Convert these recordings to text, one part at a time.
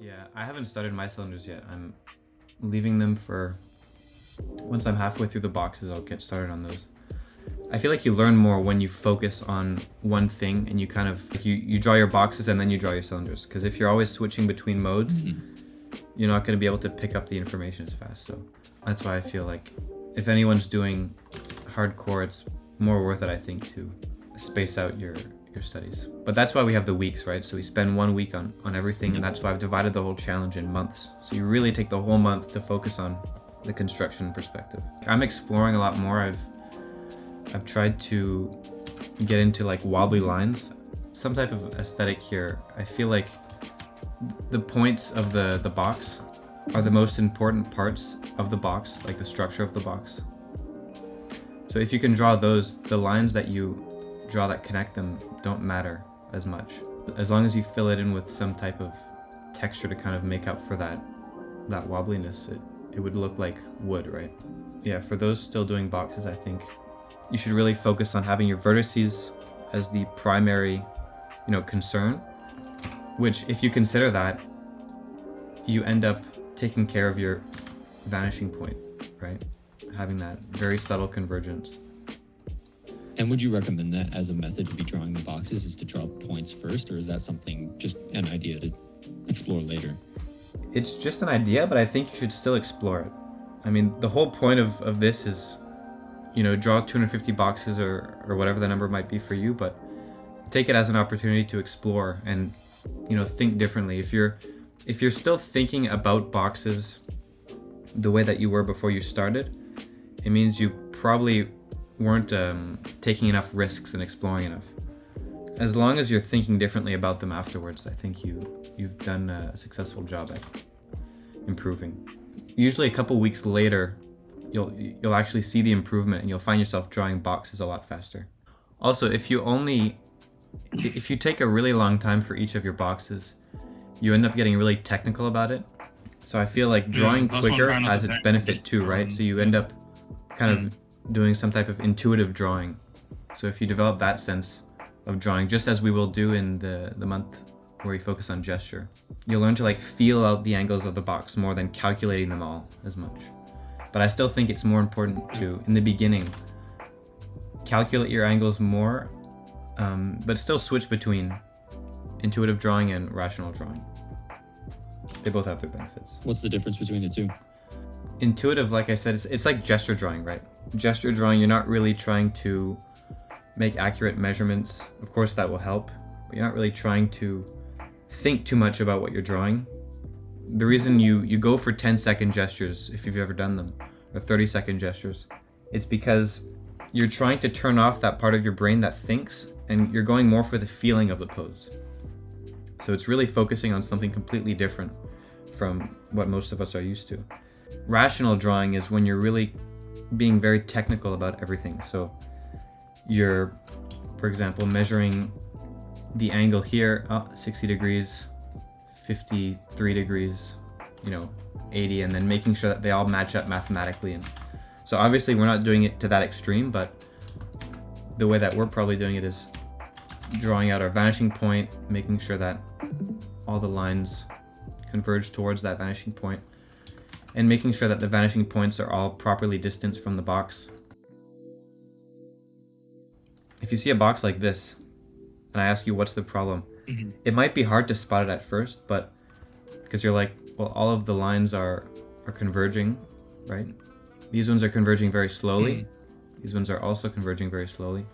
Yeah, I haven't started my cylinders yet. I'm leaving them for once I'm halfway through the boxes, I'll get started on those. I feel like you learn more when you focus on one thing and you kind of like you draw your boxes and then you draw your cylinders. Because if you're always switching between modes, you're not going to be able to pick up the information as fast. So that's why I feel like if anyone's doing hardcore, it's more worth it, I think, to space out your studies. But that's why we have the weeks, right? So we spend 1 week on everything, and that's why I've divided the whole challenge in months. So you really take the whole month to focus on the construction perspective. I'm exploring a lot more. I've tried to get into like wobbly lines, some type of aesthetic here. I feel like the points of the box are the most important parts of the box, like the structure of the box. So if you can draw those, the lines that you draw that connect them don't matter as much. As long as you fill it in with some type of texture to kind of make up for that wobbliness, it would look like wood, right? Yeah, for those still doing boxes, I think you should really focus on having your vertices as the primary, concern, which if you consider that, you end up taking care of your vanishing point, right? Having that very subtle convergence. And would you recommend that as a method to be drawing the boxes, is to draw points first, or is that something, just an idea to explore later? It's just an idea, but I think you should still explore it. I mean, the whole point of this is, draw 250 boxes or whatever the number might be for you, but take it as an opportunity to explore and, think differently. If you're still thinking about boxes the way that you were before you started, it means you probably weren't taking enough risks and exploring enough. As long as you're thinking differently about them afterwards, I think you've done a successful job at improving. Usually a couple weeks later, you'll actually see the improvement and you'll find yourself drawing boxes a lot faster. Also, if you take a really long time for each of your boxes, you end up getting really technical about it. So I feel like drawing quicker has its benefit too, right? So you end up kind of doing some type of intuitive drawing. So if you develop that sense of drawing, just as we will do in the month where we focus on gesture, you'll learn to feel out the angles of the box more than calculating them all as much. But I still think it's more important to, in the beginning, calculate your angles more, but still switch between intuitive drawing and rational drawing. They both have their benefits. What's the difference between the two? Intuitive, like I said, it's like gesture drawing, right? Gesture drawing, you're not really trying to make accurate measurements. Of course, that will help, but you're not really trying to think too much about what you're drawing. The reason you go for 10-second gestures, if you've ever done them, or 30-second gestures, it's because you're trying to turn off that part of your brain that thinks, and you're going more for the feeling of the pose. So it's really focusing on something completely different from what most of us are used to. Rational drawing is when you're really being very technical about everything. So you're, for example, measuring the angle here, 60 degrees, 53 degrees, 80, and then making sure that they all match up mathematically. And so obviously we're not doing it to that extreme, but the way that we're probably doing it is drawing out our vanishing point, making sure that all the lines converge towards that vanishing point, and making sure that the vanishing points are all properly distanced from the box. If you see a box like this, and I ask you what's the problem, it might be hard to spot it at first, but because you're like, well, all of the lines are converging, right? These ones are converging very slowly. These ones are also converging very slowly.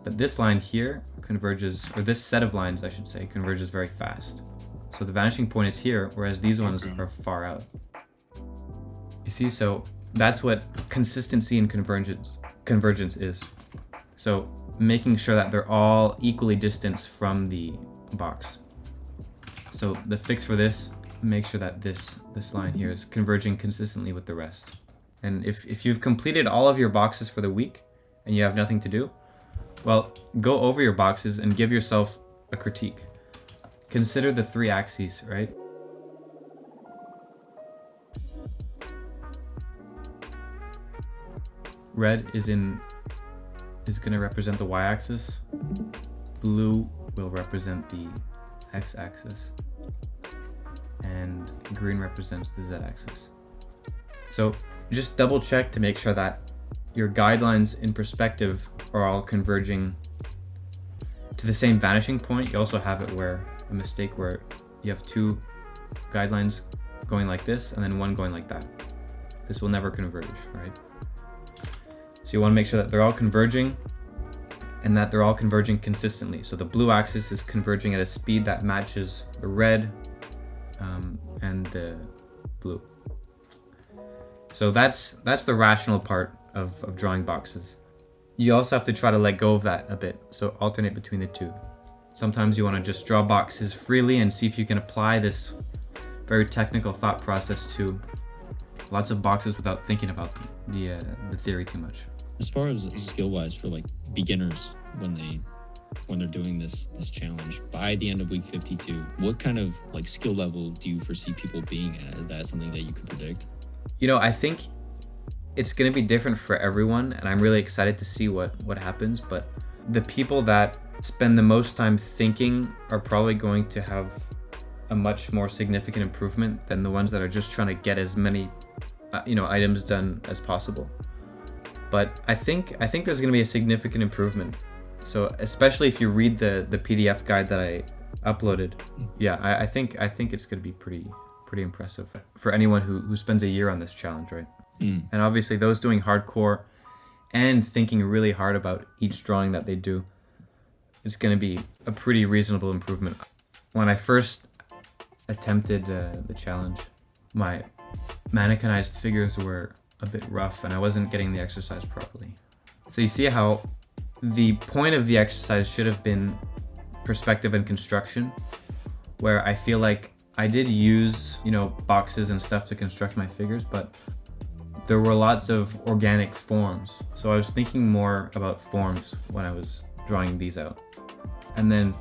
But this line here converges, or this set of lines, I should say, converges very fast. So the vanishing point is here, whereas these ones are far out. You see, so that's what consistency and convergence is. So making sure that they're all equally distanced from the box. So the fix for this, make sure that this line here is converging consistently with the rest. And if you've completed all of your boxes for the week and you have nothing to do, well, go over your boxes and give yourself a critique. Consider the 3 axes, right? Red is going to represent the y-axis. Blue will represent the x-axis. and green represents the z-axis. So just double check to make sure that your guidelines in perspective are all converging to the same vanishing point. You also have it where a mistake where you have two guidelines going like this and then one going like that. This will never converge, right? So you want to make sure that they're all converging and that they're all converging consistently. So the blue axis is converging at a speed that matches the red and the blue. So that's the rational part of drawing boxes. You also have to try to let go of that a bit, so alternate between the two. Sometimes you want to just draw boxes freely and see if you can apply this very technical thought process to lots of boxes without thinking about the theory too much. As far as skill-wise for like beginners, when they're doing this challenge, by the end of week 52, what kind of like skill level do you foresee people being at? Is that something that you could predict? You know, I think it's going to be different for everyone, and I'm really excited to see what happens. But the people that spend the most time thinking are probably going to have a much more significant improvement than the ones that are just trying to get as many items done as possible. But I think there's going to be a significant improvement. So especially if you read the PDF guide that I uploaded, yeah, I think it's going to be pretty impressive for anyone who spends a year on this challenge, right? And obviously those doing hardcore and thinking really hard about each drawing that they do, it's going to be a pretty reasonable improvement. When I first attempted the challenge, my mannequinized figures were a bit rough and I wasn't getting the exercise properly. So you see how the point of the exercise should have been perspective and construction, where I feel like I did use, boxes and stuff to construct my figures, but there were lots of organic forms. So I was thinking more about forms when I was drawing these out. And then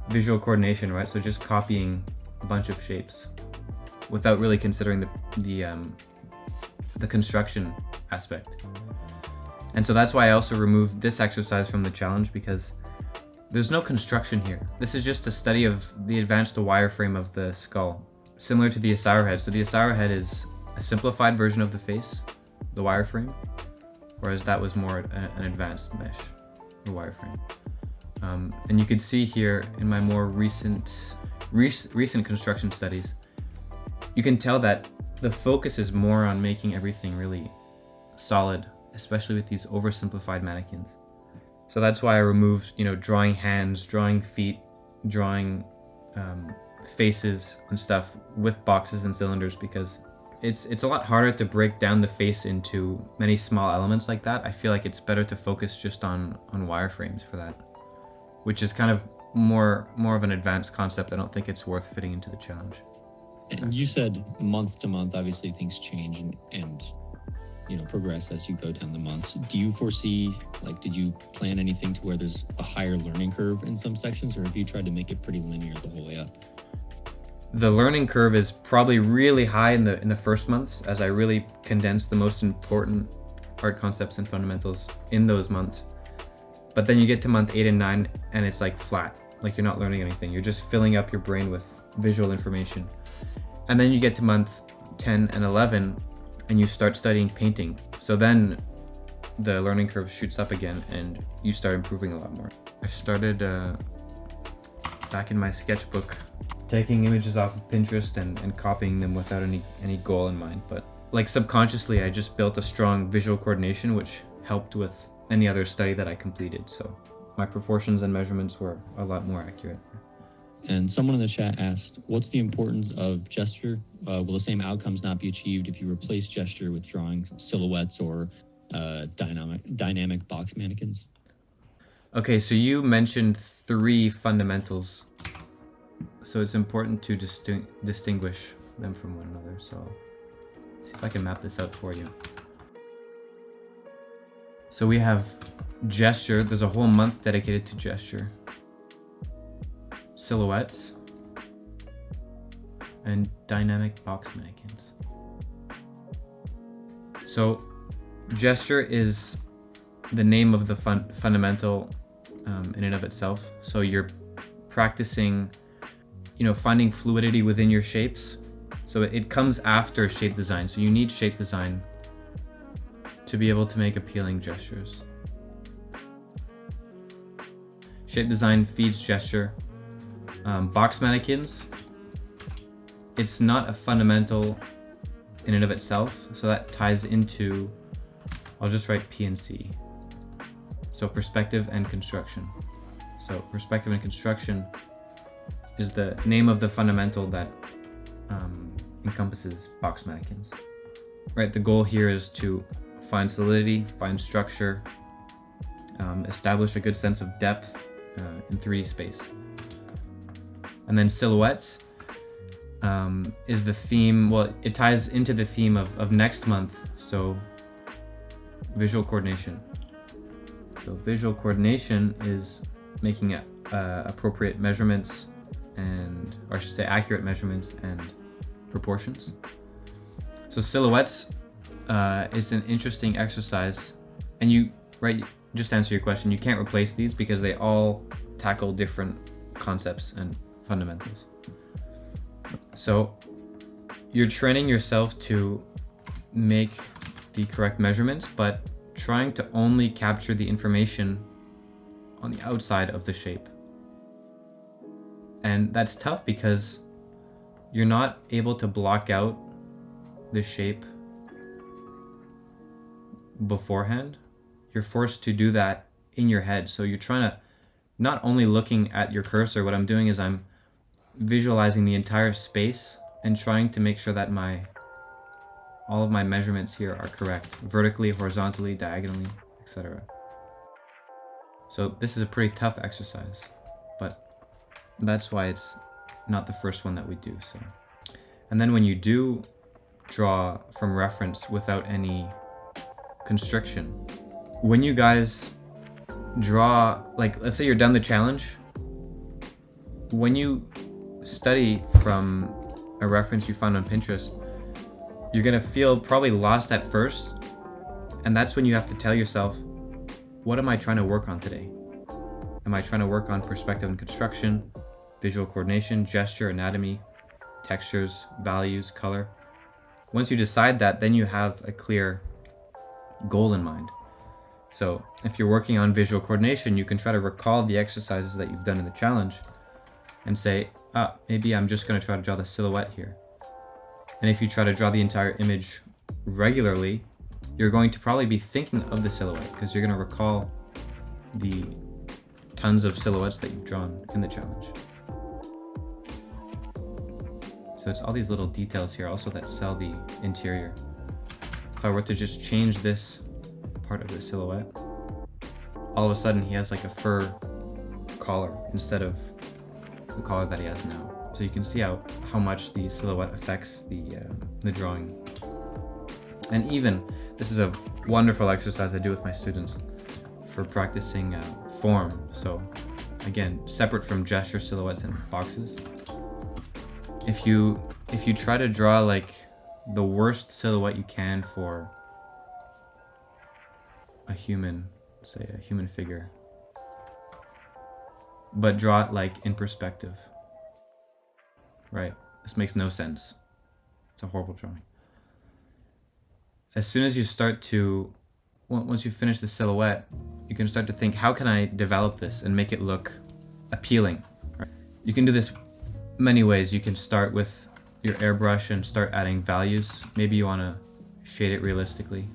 visual coordination, right? So just copying a bunch of shapes without really considering the construction aspect. And so that's why I also removed this exercise from the challenge, because there's no construction here. This is just a study of the advanced wireframe of the skull, similar to the Isaro head. So the Isaro head is a simplified version of the face, the wireframe, whereas that was more an advanced mesh, the wireframe. And you can see here in my more recent construction studies, you can tell that the focus is more on making everything really solid, especially with these oversimplified mannequins. So that's why I removed, drawing hands, drawing feet, drawing faces and stuff with boxes and cylinders, because it's a lot harder to break down the face into many small elements like that. I feel like it's better to focus just on wireframes for that, which is kind of more of an advanced concept. I don't think it's worth fitting into the challenge. And you said month to month, obviously things change and progress as you go down the months. Do you foresee, did you plan anything to where there's a higher learning curve in some sections, or have you tried to make it pretty linear the whole way up? The learning curve is probably really high in the first months, as I really condense the most important art concepts and fundamentals in those months. But then you get to month 8 and 9 and it's like flat, like you're not learning anything. You're just filling up your brain with visual information. And then you get to month 10 and 11 and you start studying painting. So then the learning curve shoots up again and you start improving a lot more. I started back in my sketchbook, taking images off of Pinterest and copying them without any goal in mind. But subconsciously, I just built a strong visual coordination, which helped with any other study that I completed. So my proportions and measurements were a lot more accurate. And someone in the chat asked, what's the importance of gesture? Will the same outcomes not be achieved if you replace gesture with drawing silhouettes or dynamic box mannequins? Okay, so you mentioned 3 fundamentals. So it's important to distinguish them from one another. So see if I can map this out for you. So we have gesture. There's a whole month dedicated to gesture. Silhouettes, and dynamic box mannequins. So gesture is the name of the fundamental in and of itself. So you're practicing, finding fluidity within your shapes So it comes after shape design. So you need shape design to be able to make appealing gestures. Shape design feeds gesture. Box mannequins, it's not a fundamental in and of itself, so that ties into, I'll just write P and C. So perspective and construction. So perspective and construction is the name of the fundamental that encompasses box mannequins. Right, the goal here is to find solidity, find structure, establish a good sense of depth in 3D space. And then silhouettes is the theme, well, it ties into the theme of next month, so visual coordination. So visual coordination is making appropriate measurements and, or I should say accurate measurements and proportions. So silhouettes is an interesting exercise, and you, right, just to answer your question, you can't replace these because they all tackle different concepts and fundamentals. So you're training yourself to make the correct measurements, but trying to only capture the information on the outside of the shape. And that's tough because you're not able to block out the shape beforehand. You're forced to do that in your head. So you're trying to, not only looking at your cursor, what I'm doing is I'm visualizing the entire space and trying to make sure that all of my measurements here are correct, vertically, horizontally, diagonally, etc. So this is a pretty tough exercise, but that's why it's not the first one that we do. So, and then when you do draw from reference without any constriction, when you guys draw, like let's say you're done the challenge, when you study from a reference you found on Pinterest, you're gonna feel probably lost at first, and that's when you have to tell yourself, what am I trying to work on today? Am I trying to work on perspective and construction, visual coordination, gesture, anatomy, textures, values, color? Once you decide that, then you have a clear goal in mind. So if you're working on visual coordination, you can try to recall the exercises that you've done in the challenge and say, maybe I'm just going to try to draw the silhouette here. And if you try to draw the entire image regularly, you're going to probably be thinking of the silhouette because you're going to recall the tons of silhouettes that you've drawn in the challenge. So it's all these little details here also that sell the interior. If I were to just change this part of the silhouette, all of a sudden he has like a fur collar instead of the collar that he has now. So you can see how much the silhouette affects the drawing. And even, this is a wonderful exercise I do with my students for practicing form. So again, separate from gesture, silhouettes, and boxes. If you try to draw like the worst silhouette you can for a human, say a human figure, but draw it like in perspective, right? This makes no sense. It's a horrible drawing. As soon as you start to, once you finish the silhouette, you can start to think, how can I develop this and make it look appealing? Right? You can do this many ways. You can start with your airbrush and start adding values. Maybe you want to shade it realistically.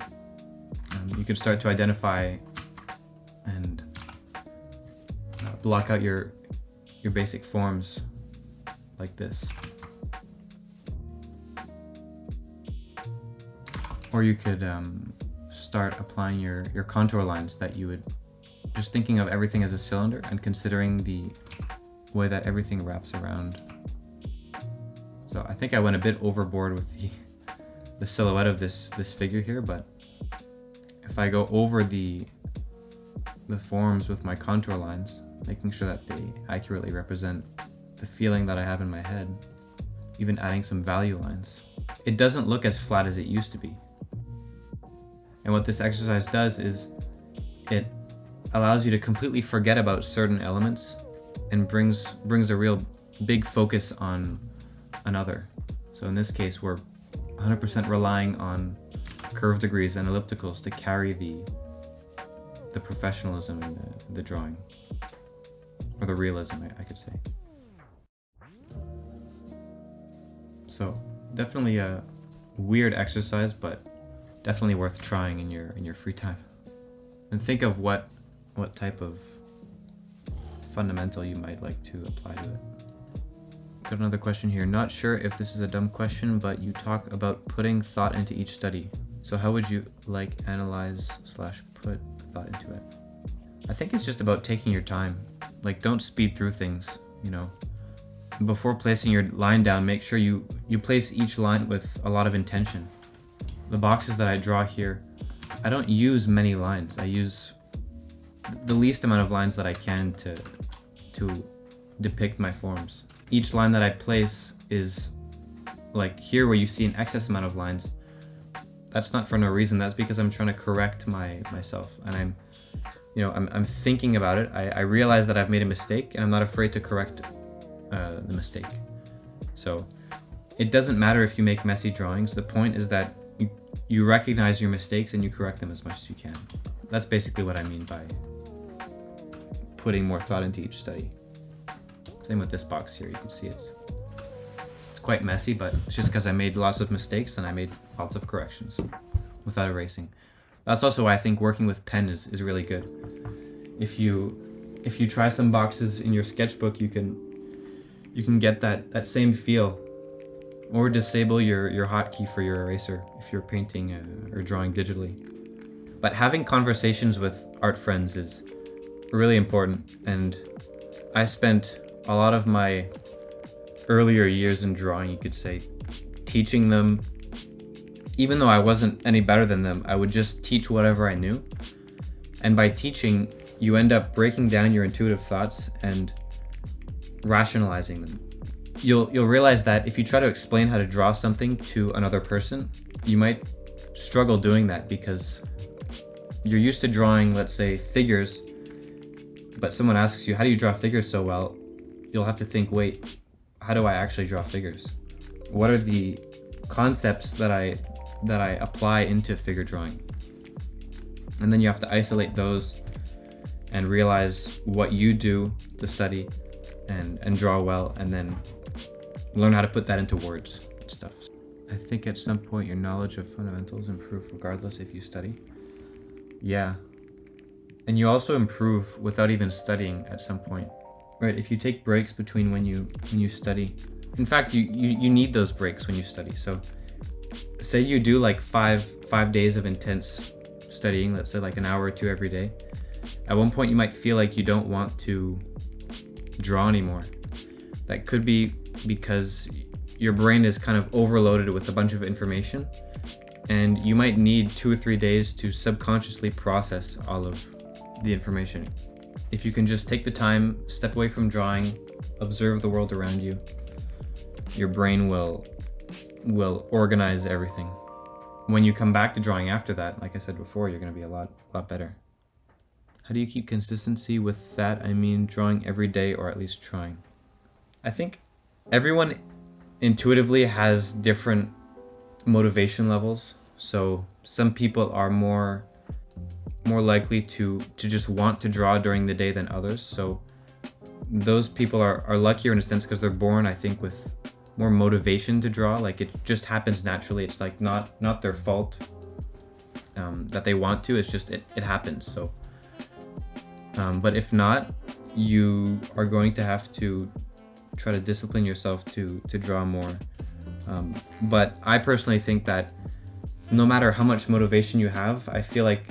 You can start to identify and block out your basic forms like this. Or you could start applying your contour lines that you would, just thinking of everything as a cylinder and considering the way that everything wraps around. So I think I went a bit overboard with the silhouette of this figure here, but if I go over the forms with my contour lines, making sure that they accurately represent the feeling that I have in my head, even adding some value lines, it doesn't look as flat as it used to be. And what this exercise does is it allows you to completely forget about certain elements and brings a real big focus on another. So in this case, we're 100% relying on curve degrees and ellipticals to carry the professionalism in the drawing, or the realism, I could say. So definitely a weird exercise, but definitely worth trying in your free time. And think of what type of fundamental you might like to apply to it. Got another question here. Not sure if this is a dumb question, but you talk about putting thought into each study. So how would you like analyze / put thought into it? I think it's just about taking your time. Like, don't speed through things, you know. Before placing your line down, make sure you place each line with a lot of intention. The boxes that I draw here, I don't use many lines. I use the least amount of lines that I can to depict my forms. Each line that I place is like here, where you see an excess amount of lines. That's not for no reason. That's because I'm trying to correct myself, and I'm thinking about it. I realize that I've made a mistake, and I'm not afraid to correct the mistake. So it doesn't matter if you make messy drawings. The point is that you recognize your mistakes and you correct them as much as you can. That's basically what I mean by putting more thought into each study. Same with this box here. You can see it's quite messy, but it's just because I made lots of mistakes and I made lots of corrections without erasing. That's also why I think working with pen is really good. If you try some boxes in your sketchbook, you can get that same feel. Or disable your hotkey for your eraser if you're painting or drawing digitally. But having conversations with art friends is really important, and I spent a lot of my earlier years in drawing, you could say, teaching them. Even though I wasn't any better than them, I would just teach whatever I knew. And by teaching, you end up breaking down your intuitive thoughts and rationalizing them. You'll realize that if you try to explain how to draw something to another person, you might struggle doing that because you're used to drawing, let's say, figures, but someone asks you, how do you draw figures so well? You'll have to think, wait, how do I actually draw figures? What are the concepts that I apply into figure drawing? And then you have to isolate those and realize what you do to study and draw well, and then learn how to put that into words and stuff. I think at some point your knowledge of fundamentals improve regardless if you study. Yeah. And you also improve without even studying at some point. Right, if you take breaks between when you study. In fact, you need those breaks when you study. So say you do like five days of intense studying, let's say like an hour or two every day. At one point you might feel like you don't want to draw anymore. That could be because your brain is kind of overloaded with a bunch of information, and you might need 2 or 3 days to subconsciously process all of the information. If you can just take the time, step away from drawing, observe the world around you, your brain will organize everything. When you come back to drawing after that, like I said before, you're going to be a lot better. How do you keep consistency with that? I mean, drawing every day, or at least trying. I think everyone intuitively has different motivation levels. So some people are more likely to just want to draw during the day than others. So those people are luckier in a sense because they're born, I think, with more motivation to draw. Like, it just happens naturally. It's like not their fault that they want to. It's just it happens. So but if not, you are going to have to try to discipline yourself to draw more. But I personally think that no matter how much motivation you have, I feel like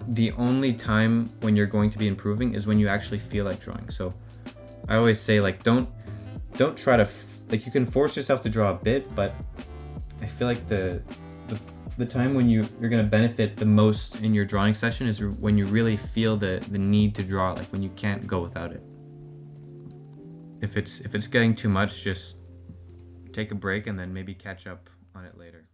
the only time when you're going to be improving is when you actually feel like drawing. So I always say, like, don't try to like, you can force yourself to draw a bit, but I feel like the time when you're going to benefit the most in your drawing session is when you really feel the need to draw, like when you can't go without it. If it's getting too much, just take a break and then maybe catch up on it later.